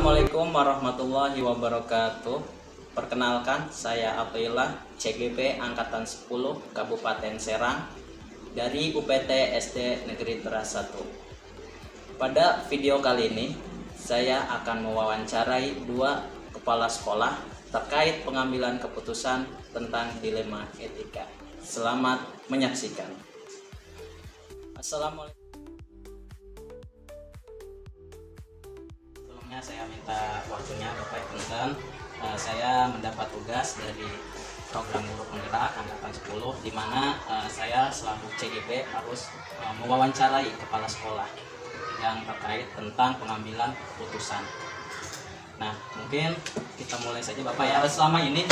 Assalamualaikum warahmatullahi wabarakatuh. Perkenalkan, saya Abdillah, CGP Angkatan 10 Kabupaten Serang dari UPT SD Negeri Teras 1. Pada video kali ini, saya akan mewawancarai dua kepala sekolah terkait pengambilan keputusan tentang dilema etika. Selamat menyaksikan. Assalamualaikum. Sebelumnya saya minta waktunya Bapak Punten. Saya mendapat tugas dari program guru penggerak Angkatan 10 di mana saya selaku CGP harus mewawancarai kepala sekolah yang terkait tentang pengambilan keputusan. Nah, mungkin kita mulai saja Bapak ya. Selama ini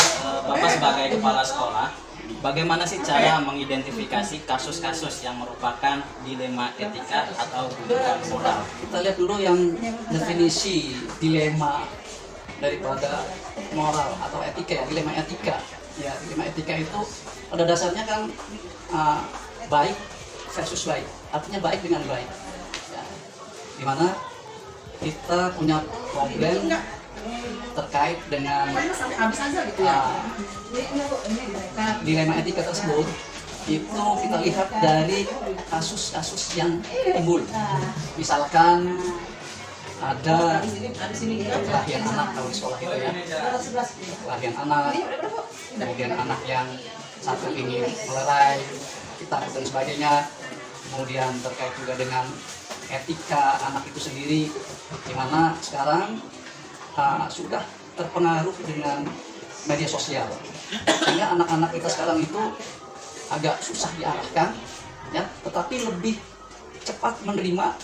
Bapak sebagai kepala sekolah, bagaimana sih cara mengidentifikasi kasus-kasus yang merupakan dilema etika atau gundukan moral? Kita lihat dulu yang definisi dilema daripada moral atau etika ya, dilema etika. Ya, dilema etika itu pada dasarnya kan baik versus baik, artinya baik dengan baik. Ya, dimana kita punya problem terkait dengan dilema etika tersebut, itu kita lihat dari kasus-kasus yang timbul. Misalkan ada kelahiran anak, kalau di sekolah itu ya, kelahiran anak, kemudian anak yang satu ingin melerai, kita dan sebagainya. Kemudian terkait juga dengan etika anak itu sendiri, di mana sekarang sudah terpengaruh dengan media sosial, sehingga anak-anak kita sekarang itu agak susah diarahkan, ya, tetapi lebih cepat menerima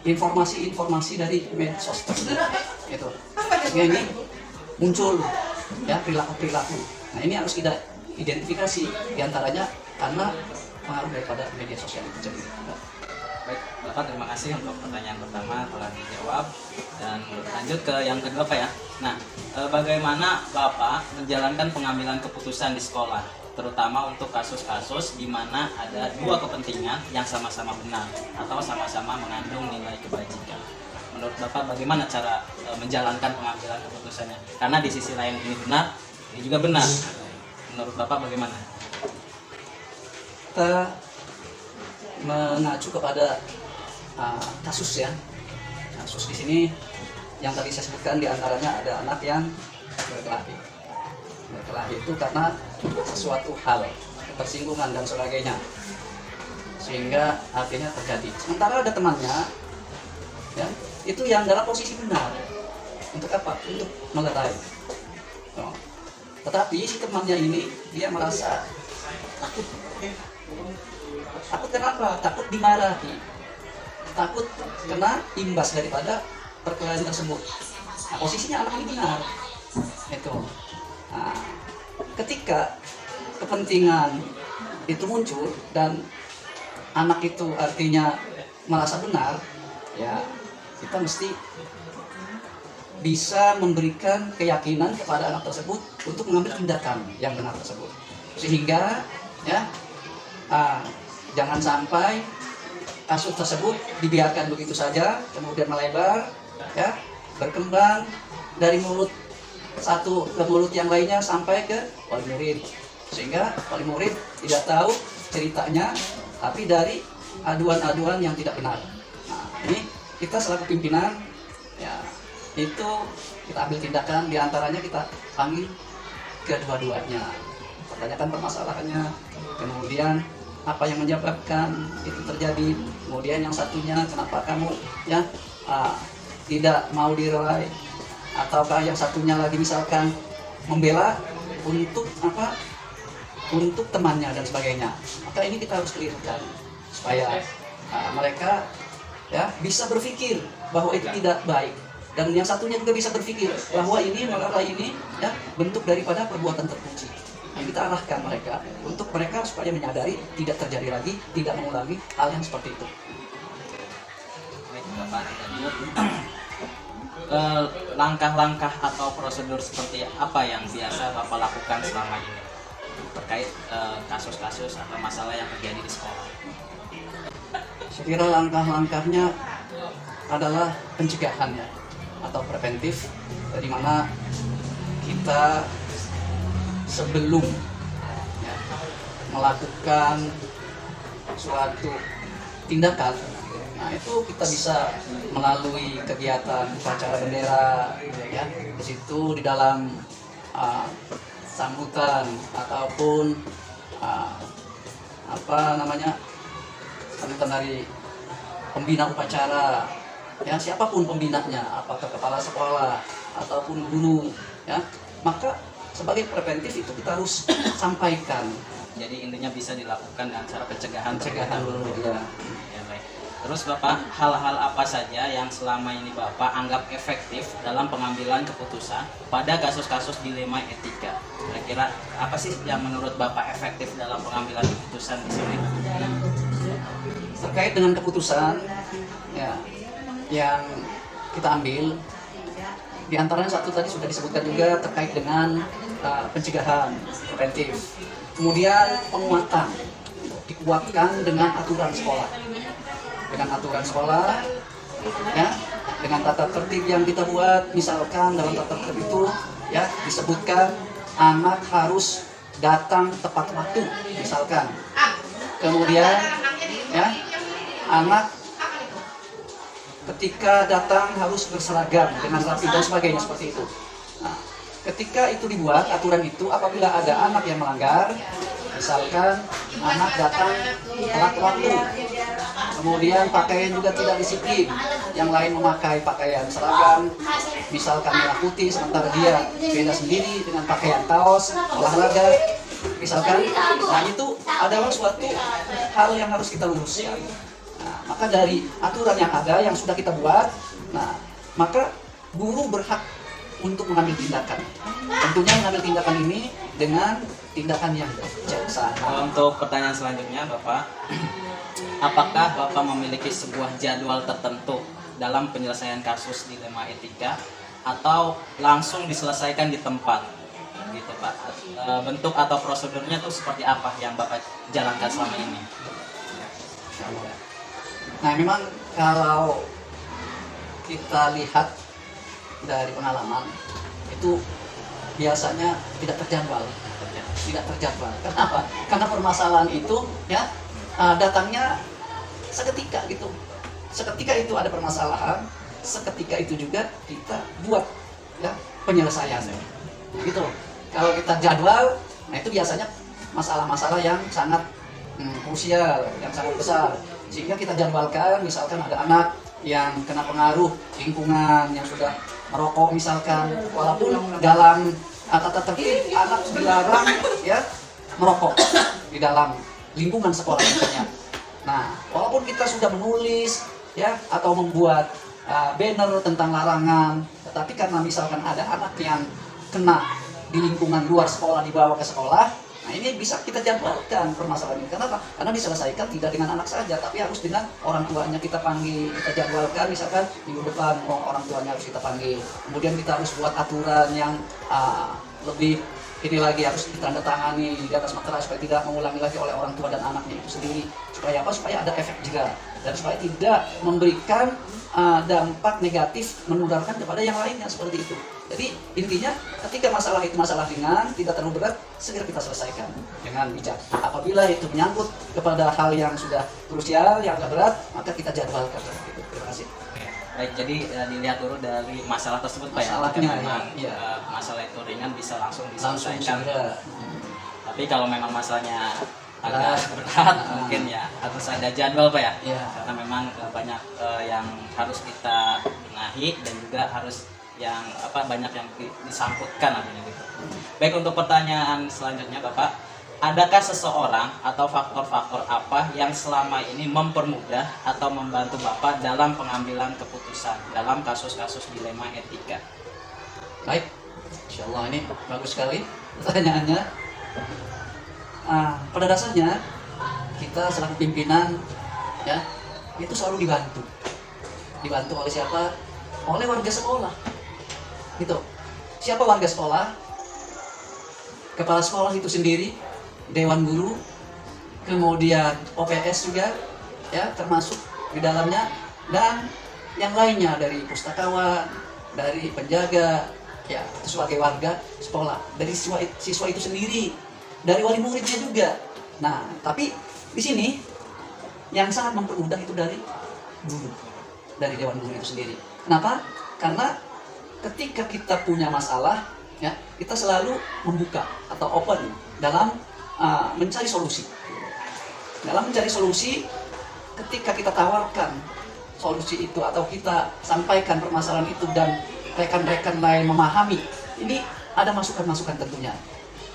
informasi-informasi dari medsos tersebut, gitu. Sehingga ini muncul ya perilaku-perilaku. Nah, ini harus kita identifikasi, diantaranya karena pengaruh daripada media sosial itu sendiri. Baik, Bapak terima kasih untuk pertanyaan pertama telah dijawab, dan lanjut ke yang kedua Pak ya. Nah, bagaimana Bapak menjalankan pengambilan keputusan di sekolah, terutama untuk kasus-kasus di mana ada dua kepentingan yang sama-sama benar atau sama-sama mengandung nilai kebajikan? Menurut Bapak bagaimana cara menjalankan pengambilan keputusannya? Karena di sisi lain ini benar, ini juga benar. Menurut Bapak bagaimana? Kita mengacu kepada kasus ya. Kasus di sini yang tadi saya sebutkan, diantaranya ada anak yang berkelahi. Berkelahi itu karena sesuatu hal, persinggungan dan sebagainya, sehingga akhirnya terjadi. Sementara ada temannya, ya, itu yang dalam posisi benar. Untuk apa? Untuk melerai. Tetapi si temannya ini dia merasa takut. Takut kenapa? Takut dimarahi, takut kena imbas daripada perkelahian tersebut. Nah, posisinya anak ini benar, itu. Nah, ketika kepentingan itu muncul dan anak itu artinya merasa benar, ya kita mesti bisa memberikan keyakinan kepada anak tersebut untuk mengambil tindakan yang benar tersebut, sehingga ya jangan sampai kasus tersebut dibiarkan begitu saja, kemudian melebar, ya, berkembang dari mulut satu ke mulut yang lainnya sampai ke wali murid, sehingga wali murid tidak tahu ceritanya, tapi dari aduan-aduan yang tidak benar. Nah, ini kita selaku pimpinan, ya, itu kita ambil tindakan, diantaranya kita panggil kedua-duanya, pertanyakan permasalahannya, kemudian apa yang menyebabkan itu terjadi, kemudian yang satunya kenapa kamu ya tidak mau direlai, ataukah yang satunya lagi misalkan membela untuk apa, untuk temannya dan sebagainya. Maka ini kita harus clearkan supaya mereka ya bisa berpikir bahwa itu tidak baik, dan yang satunya juga bisa berpikir bahwa ini melerai ini ya bentuk daripada perbuatan terpuji. Kita arahkan mereka untuk mereka supaya menyadari tidak terjadi lagi, tidak mengulangi hal yang seperti itu. Baik Bapak, langkah-langkah atau prosedur seperti apa yang biasa Bapak lakukan selama ini terkait kasus-kasus atau masalah yang terjadi di sekolah? Saya kira langkah-langkahnya adalah pencegahannya atau preventif, dari mana kita sebelum ya, melakukan suatu tindakan, nah itu kita bisa melalui kegiatan upacara bendera, ya di situ di dalam sambutan ataupun sambutan dari pembina upacara, ya siapapun pembinanya, apakah kepala sekolah ataupun guru, ya maka sebagai preventif itu kita harus sampaikan. Jadi intinya bisa dilakukan dengan cara pencegahan Dulu ya. Ya, baik. Terus Bapak, hal-hal apa saja yang selama ini Bapak anggap efektif dalam pengambilan keputusan pada kasus-kasus dilema etika? Kira-kira apa sih yang menurut Bapak efektif dalam pengambilan keputusan di sini? Terkait dengan keputusan ya yang kita ambil, di antaranya satu tadi sudah disebutkan juga terkait dengan pencegahan preventif. Kemudian penguatan, dikuatkan dengan aturan sekolah, ya, dengan tata tertib yang kita buat. Misalkan dalam tata tertib itu ya disebutkan anak harus datang tepat waktu, misalkan. Kemudian ya anak ketika datang harus berseragam dengan rapi dan sebagainya seperti itu. Nah, ketika itu dibuat aturan itu, apabila ada anak yang melanggar, misalkan anak datang telat waktu, kemudian pakaian juga tidak disiplin, yang lain memakai pakaian seragam, misalkan merah putih, sementara dia beda sendiri dengan pakaian kaos olahraga, misalkan, nah itu adalah suatu hal yang harus kita luruskan. Nah, maka dari aturan yang ada yang sudah kita buat, nah maka guru berhak untuk mengambil tindakan. Tentunya mengambil tindakan ini dengan tindakan yang bijaksana. Untuk pertanyaan selanjutnya Bapak, apakah Bapak memiliki sebuah jadwal tertentu dalam penyelesaian kasus dilema etika atau langsung diselesaikan di tempat? Gitu Pak. Bentuk atau prosedurnya tuh seperti apa yang Bapak jalankan selama ini? Nah memang kalau kita lihat dari pengalaman itu biasanya tidak terjadwal. Kenapa? Karena permasalahan itu ya datangnya seketika gitu. Seketika itu ada permasalahan, seketika itu juga kita buat ya penyelesaiannya. Gitu. Kalau kita jadwal, nah itu biasanya masalah-masalah yang sangat krusial, yang sangat besar. Sehingga kita jadwalkan, misalkan ada anak yang kena pengaruh lingkungan yang sudah merokok misalkan, walaupun dalam tata tertib anak dilarang ya merokok di dalam lingkungan sekolah misalnya. Nah, walaupun kita sudah menulis ya atau membuat banner tentang larangan, tetapi karena misalkan ada anak yang kena di lingkungan luar sekolah dibawa ke sekolah, nah ini bisa kita jadwalkan permasalahan ini. Kenapa? Karena diselesaikan tidak dengan anak saja, tapi harus dengan orang tuanya kita panggil, kita jadwalkan. Misalkan minggu depan orang tuanya harus kita panggil. Kemudian kita harus buat aturan yang lebih ini lagi, harus ditandatangani di atas materai supaya tidak mengulangi lagi oleh orang tua dan anaknya itu sendiri. Supaya apa? Supaya ada efek jerah dan supaya tidak memberikan dampak negatif menularkan kepada yang lainnya seperti itu. Jadi intinya ketika masalah itu masalah ringan, tidak terlalu berat, segera kita selesaikan dengan bijak. Apabila itu menyangkut kepada hal yang sudah krusial, yang agak berat, maka kita jadwalkan. Gitu. Terima kasih. Baik, jadi dilihat dulu dari masalah tersebut Pak ya. Masalahnya, Memang ya. Masalah itu ringan bisa langsung diselesaikan. Segera. Tapi kalau memang masalahnya agak berat mungkin ya harus ada jadwal Pak ya. Ya. Karena memang banyak yang harus kita benahi dan juga harus yang banyak yang disangkutkan artinya gitu. Baik, untuk pertanyaan selanjutnya Bapak, adakah seseorang atau faktor-faktor apa yang selama ini mempermudah atau membantu Bapak dalam pengambilan keputusan dalam kasus-kasus dilema etika? Baik, insya Allah ini bagus sekali pertanyaannya. Pada dasarnya kita selaku pimpinan ya itu selalu dibantu oleh siapa? Oleh warga sekolah. Gitu. Siapa warga sekolah? Kepala sekolah itu sendiri, dewan guru, kemudian OPS juga ya termasuk di dalamnya, dan yang lainnya dari pustakawan, dari penjaga, ya sebagai warga sekolah, dari siswa itu sendiri, dari wali muridnya juga. Nah, tapi di sini yang sangat mempermudah itu dari guru, dari dewan guru itu sendiri. Kenapa? Karena ketika kita punya masalah, ya kita selalu membuka atau open dalam mencari solusi. Dalam mencari solusi, ketika kita tawarkan solusi itu atau kita sampaikan permasalahan itu dan rekan-rekan lain memahami, ini ada masukan-masukan tentunya,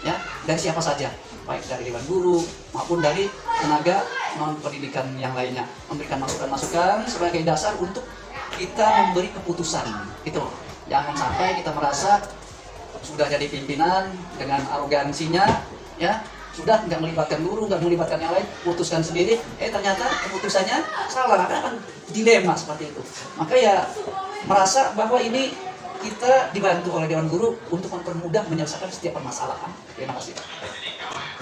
ya dari siapa saja, baik dari dewan guru maupun dari tenaga non pendidikan yang lainnya, memberikan masukan-masukan sebagai dasar untuk kita memberi keputusan. Itu jangan sampai kita merasa sudah jadi pimpinan dengan arogansinya, ya sudah nggak melibatkan guru, nggak melibatkan yang lain, putuskan sendiri, ternyata keputusannya salah, kan dilema seperti itu. Maka ya merasa bahwa ini kita dibantu oleh dewan guru untuk mempermudah menyelesaikan setiap permasalahan. Terima kasih.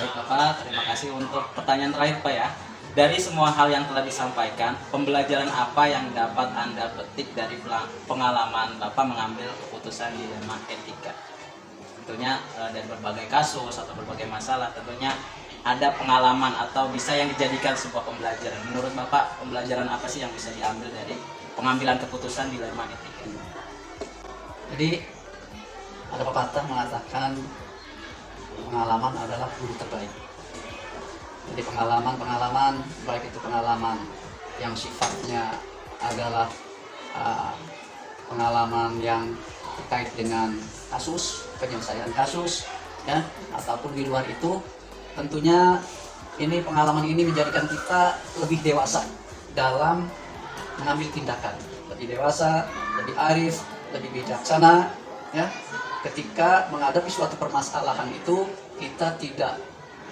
Baik Bapak, terima kasih untuk pertanyaan terakhir Pak ya. Dari semua hal yang telah disampaikan, pembelajaran apa yang dapat Anda petik dari pengalaman Bapak mengambil keputusan dilema etika? Tentunya dari berbagai kasus atau berbagai masalah, tentunya ada pengalaman atau bisa yang dijadikan sebuah pembelajaran. Menurut Bapak, pembelajaran apa sih yang bisa diambil dari pengambilan keputusan dilema etika? Jadi ada pepatah mengatakan pengalaman adalah guru terbaik. Jadi pengalaman baik itu pengalaman yang sifatnya adalah pengalaman yang terkait dengan kasus, penyelesaian kasus, ya, ataupun di luar itu, tentunya ini pengalaman ini menjadikan kita lebih dewasa dalam mengambil tindakan, lebih dewasa, lebih arif, lebih bijaksana, ya. Ketika menghadapi suatu permasalahan itu, kita tidak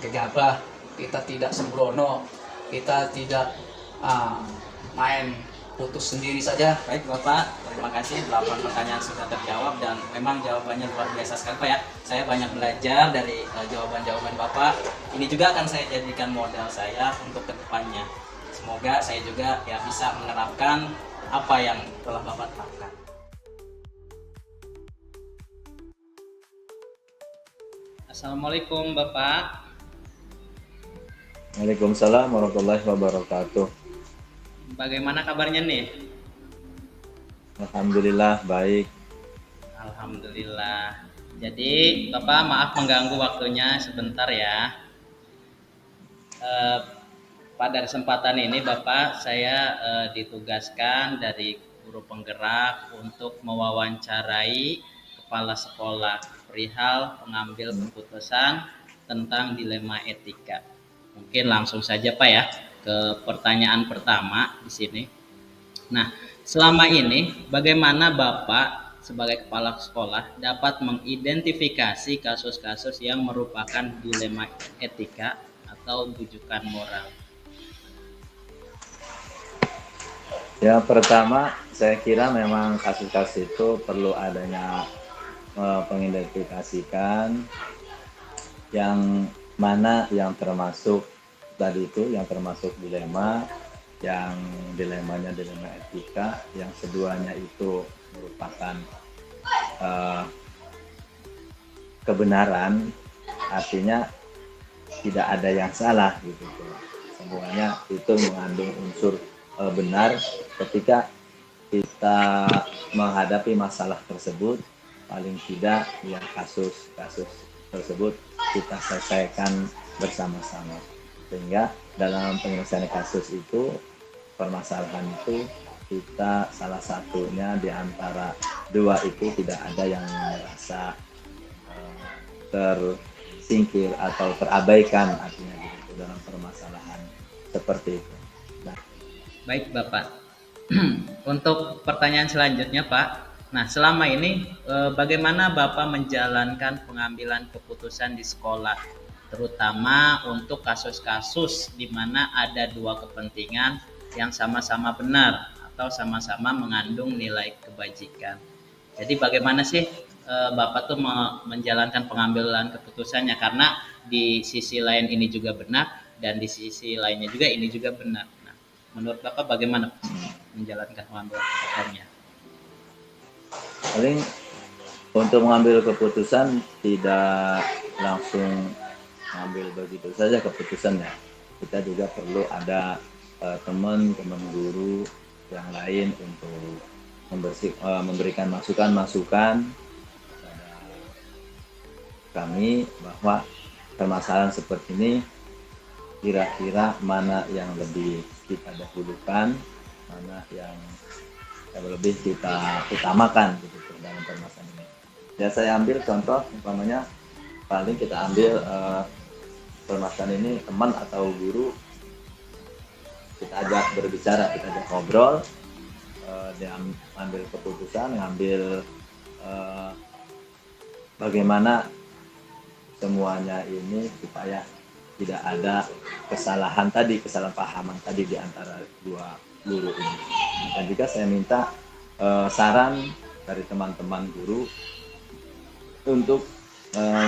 gegabah, kita tidak sembrono, kita tidak main putus sendiri saja. Baik Bapak, terima kasih 8 pertanyaan sudah terjawab dan memang jawabannya luar biasa sekali Pak ya. Saya banyak belajar dari jawaban-jawaban Bapak. Ini juga akan saya jadikan modal saya untuk kedepannya. Semoga saya juga ya bisa menerapkan apa yang telah Bapak terapkan. Assalamualaikum Bapak. Waalaikumsalam warahmatullahi wabarakatuh. Bagaimana kabarnya nih? Alhamdulillah baik. Alhamdulillah. Jadi Bapak maaf mengganggu waktunya sebentar ya. Pada kesempatan ini Bapak saya ditugaskan dari guru penggerak untuk mewawancarai kepala sekolah perihal pengambil keputusan tentang dilema etika. Mungkin langsung saja Pak ya ke pertanyaan pertama di sini. Nah, selama ini bagaimana Bapak sebagai kepala sekolah dapat mengidentifikasi kasus-kasus yang merupakan dilema etika atau bujukan moral? Ya, pertama saya kira memang kasus-kasus itu perlu adanya mengidentifikasikan yang mana yang termasuk tadi itu, yang termasuk dilema, yang dilemanya dilema etika, yang keduanya itu merupakan kebenaran, artinya tidak ada yang salah gitu. Semuanya itu mengandung unsur benar ketika kita menghadapi masalah tersebut, paling tidak ya kasus-kasus tersebut kita selesaikan bersama-sama. Sehingga dalam penyelesaian kasus itu, permasalahan itu, kita salah satunya di antara dua itu tidak ada yang merasa tersingkir atau terabaikan, artinya gitu, dalam permasalahan seperti itu. Nah. Baik Bapak. Untuk pertanyaan selanjutnya Pak. Nah, selama ini bagaimana Bapak menjalankan pengambilan keputusan di sekolah, terutama untuk kasus-kasus di mana ada dua kepentingan yang sama-sama benar atau sama-sama mengandung nilai kebajikan. Jadi bagaimana sih Bapak tuh menjalankan pengambilan keputusannya, karena di sisi lain ini juga benar dan di sisi lainnya juga ini juga benar. Nah, menurut Bapak bagaimana? menjalankan pengambilan keputusannya? Paling untuk mengambil keputusan tidak langsung mengambil begitu saja keputusannya. Kita juga perlu ada teman-teman guru yang lain untuk memberikan masukan-masukan kepada kami bahwa permasalahan seperti ini kira-kira mana yang lebih kita dahulukan, mana yang lebih kita utamakan gitu dalam permasalahan ini. Ya saya ambil contoh umpamanya paling kita ambil permasalahan ini teman atau guru, kita ajak berbicara, kita ajak ngobrol, dia ambil keputusan, ngambil bagaimana semuanya ini supaya tidak ada kesalahan pahaman tadi di antara dua guru ini. Dan juga saya minta saran dari teman-teman guru untuk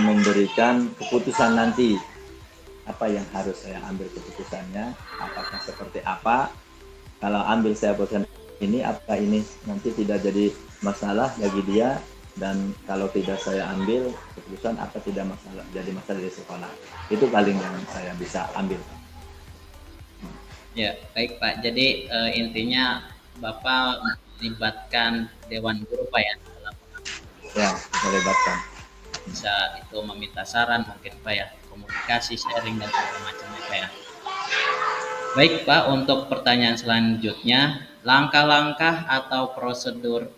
memberikan keputusan nanti apa yang harus saya ambil keputusannya, apakah seperti apa. Kalau ambil saya keputusan ini, apakah ini nanti tidak jadi masalah bagi dia, dan kalau tidak saya ambil keputusan apa tidak masalah jadi masalah di sekolah. Itu paling yang saya bisa ambil. Ya, baik Pak. Jadi intinya Bapak melibatkan Dewan Guru Pak ya dalam Ya, melibatkan. bisa itu meminta saran mungkin Pak ya, komunikasi, sharing dan segala macamnya Pak ya. Baik Pak, untuk pertanyaan selanjutnya, langkah-langkah atau prosedur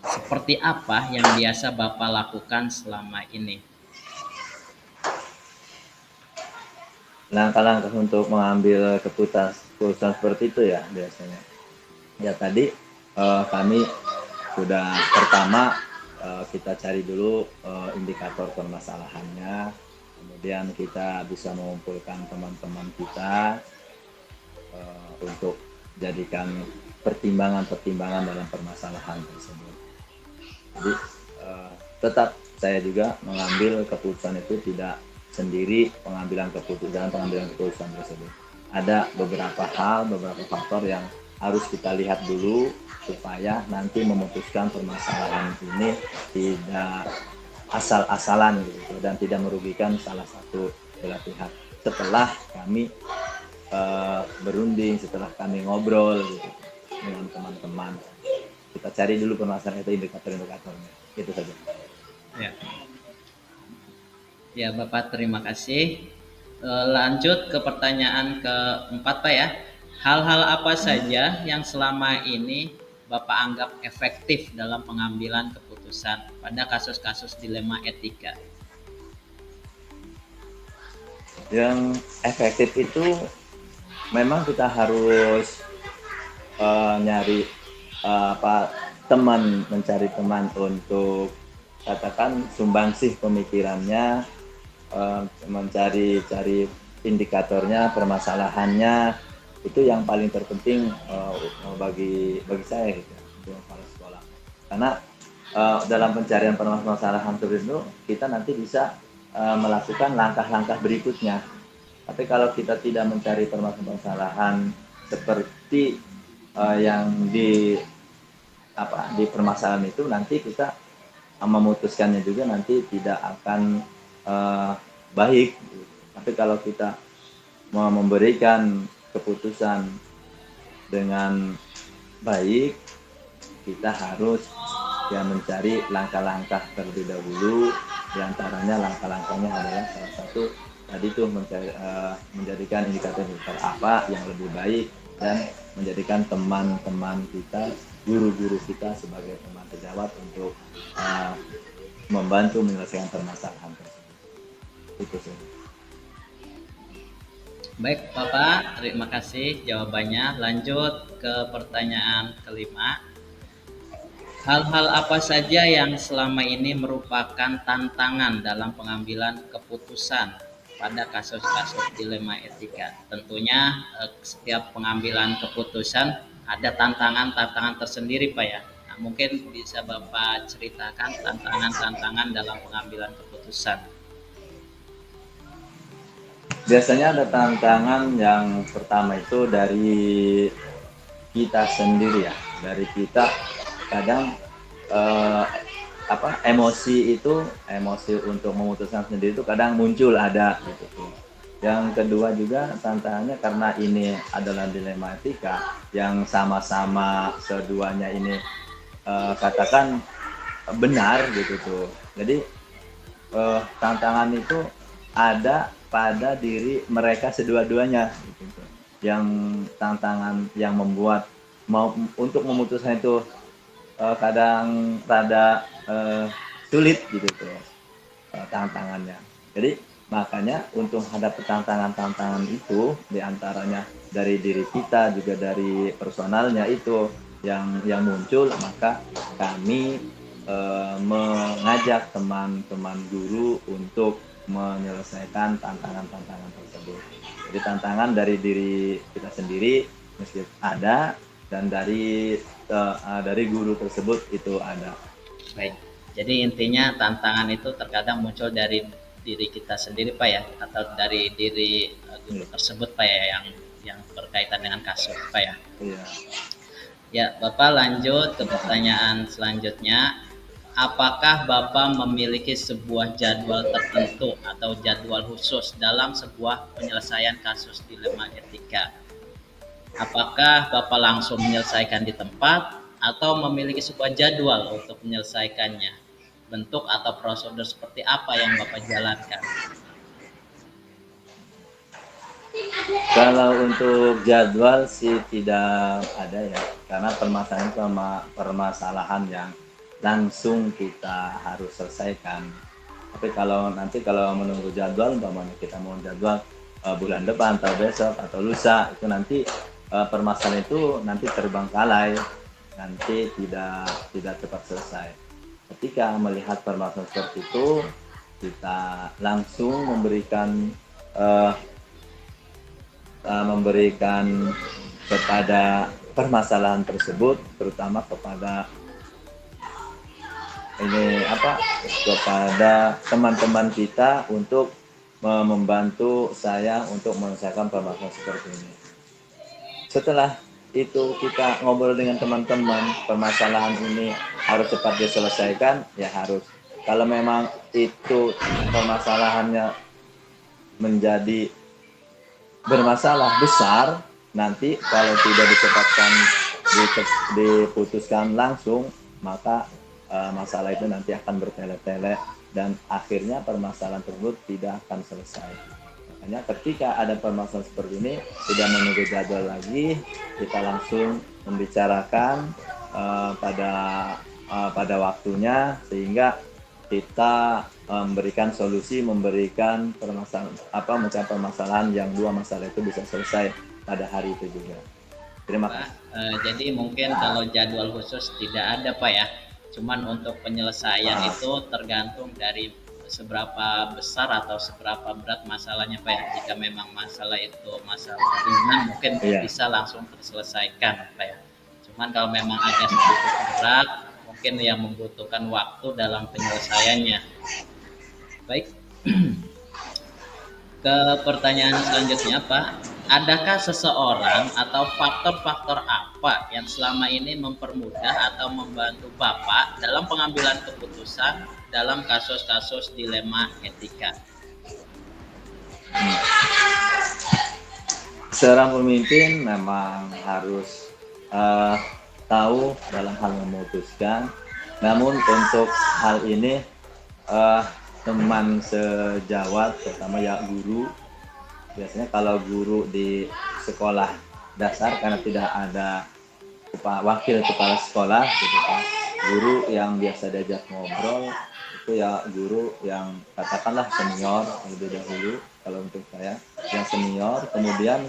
seperti apa yang biasa Bapak lakukan selama ini? Langkah-langkah untuk mengambil keputusan seperti itu ya biasanya. Ya tadi kami sudah pertama kita cari dulu indikator permasalahannya, kemudian kita bisa mengumpulkan teman-teman kita untuk jadikan pertimbangan-pertimbangan dalam permasalahan tersebut. Jadi tetap saya juga mengambil keputusan itu tidak sendiri, pengambilan keputusan tersebut. Ada beberapa hal, beberapa faktor yang harus kita lihat dulu supaya nanti memutuskan permasalahan ini tidak asal-asalan gitu dan tidak merugikan salah satu belah pihak. Setelah kami berunding, setelah kami ngobrol gitu dengan teman-teman, kita cari dulu permasalahan itu, indikator-indikatornya, itu saja. Ya. Ya Bapak, terima kasih. Lanjut ke pertanyaan keempat Pak ya. Hal-hal apa saja yang selama ini Bapak anggap efektif dalam pengambilan keputusan pada kasus-kasus dilema etika? Yang efektif itu memang kita harus nyari mencari teman untuk katakan sumbangsih pemikirannya, mencari indikatornya, permasalahannya, itu yang paling terpenting bagi saya gitu, untuk kepala sekolah. Karena dalam pencarian permasalahan itu kita nanti bisa melakukan langkah-langkah berikutnya. Tapi kalau kita tidak mencari permasalahan seperti yang di permasalahan itu, nanti kita memutuskannya juga nanti tidak akan baik. Tapi kalau kita mau memberikan keputusan dengan baik, kita harus mencari langkah-langkah terlebih dahulu. Di antaranya langkah-langkahnya adalah salah satu tadi tuh menjadikan indikator apa yang lebih baik dan menjadikan teman-teman kita, guru-guru kita sebagai teman sejawat untuk membantu menyelesaikan permasalahan tersebut. Itu saja. Baik Bapak, terima kasih jawabannya. Lanjut ke pertanyaan kelima. Hal-hal apa saja yang selama ini merupakan tantangan dalam pengambilan keputusan pada kasus-kasus dilema etika? Tentunya setiap pengambilan keputusan ada tantangan-tantangan tersendiri Pak ya. Nah, mungkin bisa Bapak ceritakan tantangan-tantangan dalam pengambilan keputusan. Biasanya ada tantangan yang pertama itu dari kita sendiri ya, dari kita kadang emosi untuk memutuskan sendiri itu kadang muncul ada gitu tuh. Yang kedua juga tantangannya karena ini adalah dilema etika yang sama-sama keduanya ini katakan benar gitu tuh. Jadi tantangan itu ada pada diri mereka sedua-duanya gitu tuh. Yang tantangan yang membuat untuk memutuskan itu kadang rada sulit gitu tuh tantangannya. Jadi makanya untuk menghadapi tantangan-tantangan itu diantaranya dari diri kita juga dari personalnya itu yang muncul, maka kami mengajak teman-teman guru untuk menyelesaikan tantangan-tantangan tersebut. Jadi tantangan dari diri kita sendiri mesti ada dan dari guru tersebut itu ada. Baik. Jadi intinya tantangan itu terkadang muncul dari diri kita sendiri Pak ya, atau dari diri guru tersebut Pak ya, yang berkaitan dengan kasus Pak ya. Iya. Ya, Bapak lanjut ke pertanyaan selanjutnya. Apakah Bapak memiliki sebuah jadwal tertentu atau jadwal khusus dalam sebuah penyelesaian kasus dilema etika? Apakah Bapak langsung menyelesaikan di tempat atau memiliki sebuah jadwal untuk menyelesaikannya? Bentuk atau prosedur seperti apa yang Bapak jalankan? Kalau untuk jadwal sih tidak ada ya, karena permasalahan yang langsung kita harus selesaikan. Tapi kalau menunggu jadwal, umpamanya kita mau jadwal bulan depan atau besok atau lusa, itu nanti permasalahan itu nanti terbengkalai, nanti tidak cepat selesai. Ketika melihat permasalahan seperti itu, kita langsung memberikan kepada permasalahan tersebut, terutama kepada kepada teman-teman kita untuk membantu saya untuk menyelesaikan permasalahan seperti ini. Setelah itu kita ngobrol dengan teman-teman, permasalahan ini harus cepat diselesaikan, ya harus. Kalau memang itu permasalahannya menjadi bermasalah besar, nanti kalau tidak diputuskan langsung, maka masalah itu nanti akan bertele-tele dan akhirnya permasalahan tersebut tidak akan selesai. Makanya ketika ada permasalahan seperti ini, tidak menunggu jadwal lagi, kita langsung membicarakan pada waktunya, sehingga kita memberikan solusi, memberikan mencari permasalahan yang dua masalah itu bisa selesai pada hari itu juga. Terima kasih. Jadi mungkin kalau jadwal khusus tidak ada Pak ya, cuman untuk penyelesaian itu tergantung dari seberapa besar atau seberapa berat masalahnya Pak ya. Jika memang masalah itu masalah ringan, mungkin bisa langsung terselesaikan Pak ya. Cuman kalau memang agak sedikit berat, mungkin yang membutuhkan waktu dalam penyelesaiannya. Baik. Ke pertanyaan selanjutnya Pak, adakah seseorang atau faktor-faktor apa yang selama ini mempermudah atau membantu Bapak dalam pengambilan keputusan dalam kasus-kasus dilema etika? Seorang pemimpin memang harus tahu dalam hal memutuskan. Namun untuk hal ini teman sejawat, terutama ya guru, biasanya kalau guru di sekolah dasar karena tidak ada wakil kepala sekolah gitu kan, guru yang biasa diajak ngobrol itu ya guru yang katakanlah senior lebih dahulu. Kalau untuk saya yang senior, kemudian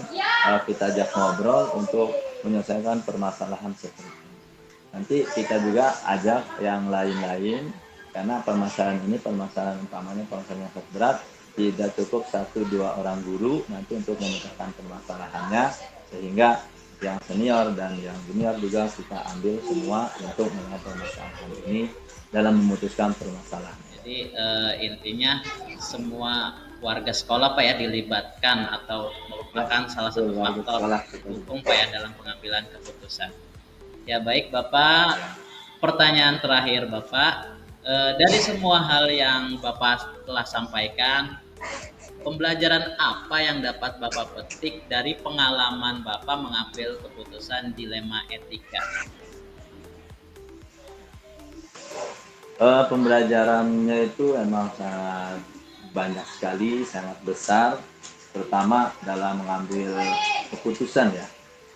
kita ajak ngobrol untuk menyelesaikan permasalahan seperti ini. Nanti kita juga ajak yang lain-lain, karena permasalahan ini umpamanya permasalahan yang sangat berat, tidak cukup 1-2 orang guru nanti untuk memecahkan permasalahannya, sehingga yang senior dan yang junior juga kita ambil semua untuk melihat permasalahan ini dalam memutuskan permasalahan. Jadi intinya semua warga sekolah Pak ya dilibatkan atau merupakan salah satu faktor pendukung Pak ya dalam pengambilan keputusan. Ya baik Bapak, pertanyaan terakhir Bapak, dari semua hal yang Bapak telah sampaikan, pembelajaran apa yang dapat Bapak petik dari pengalaman Bapak mengambil keputusan dilema etika? Pembelajarannya itu emang sangat banyak sekali, sangat besar, terutama dalam mengambil keputusan ya.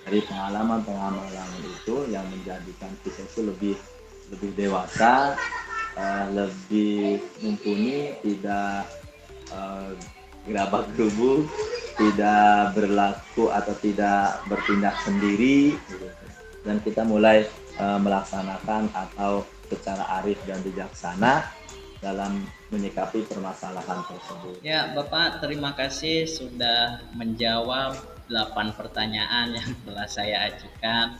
Dari pengalaman-pengalaman itu yang menjadikan kita itu lebih dewasa, lebih mumpuni, tidak gerabak gerubuk, tidak berlaku atau tidak bertindak sendiri, gitu. Dan kita mulai melaksanakan atau secara arif dan bijaksana dalam menyikapi permasalahan tersebut. Ya Bapak, terima kasih sudah menjawab 8 pertanyaan yang telah saya ajukan.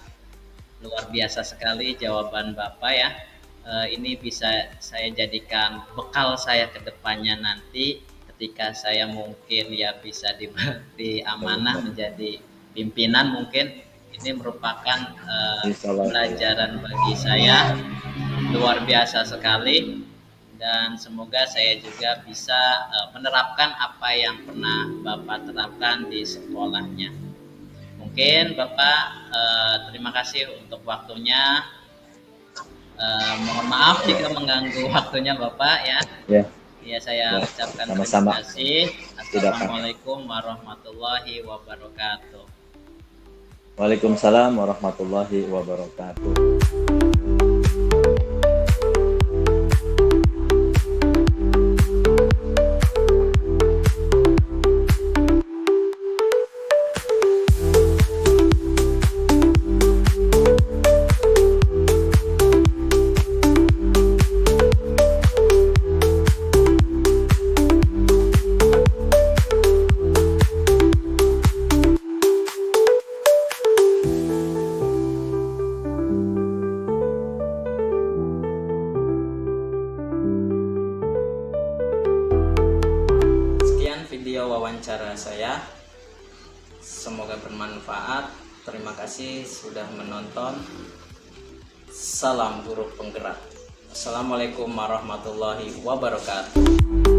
Luar biasa sekali jawaban Bapak ya. Ini bisa saya jadikan bekal saya ke depannya nanti ketika saya mungkin ya bisa diberi amanah menjadi pimpinan, mungkin ini merupakan pelajaran bagi saya luar biasa sekali, dan semoga saya juga bisa menerapkan apa yang pernah Bapak terapkan di sekolahnya. Mungkin Bapak terima kasih untuk waktunya. Mohon maaf jika mengganggu waktunya Bapak ya. Ya. Ya saya ucapkan Sama-sama. terima kasih. Assalamualaikum warahmatullahi wabarakatuh. Waalaikumsalam warahmatullahi wabarakatuh. Video wawancara saya, semoga bermanfaat. Terima kasih sudah menonton. Salam guru penggerak. Assalamualaikum warahmatullahi wabarakatuh.